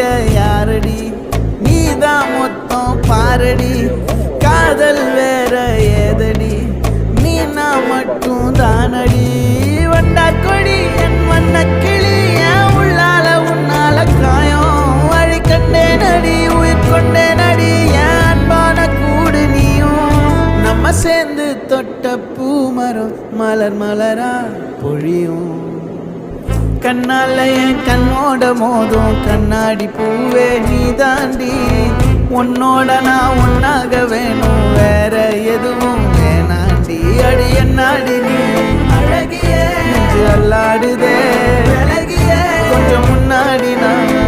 இங்க யாரடி நீதான் மொத்தம் பாரடி காதல் வேற ஏதடி நீ நான் மட்டும் தானடி வண்டா கொடி என் வண்ண கிளி என் உள்ளால உன்னால காயம் வழி கண்டே நடி உயிர் கொண்டே நடி என் அன்பான கூடு நீயும் நம்ம சேர்ந்து தொட்ட பூமரம் மலர் மலரா பொழியும் கண்ணால என் கண்ணோட மோதும் கண்ணாடி பூவே நீ தாண்டி உன்னோட நான் ஒன்னாக வேணும் வேற எதுவும் வேணாண்டி அடி என்னாடி நீ அழகியே அல்லாடுதே கொஞ்சம் முன்னாடி நான்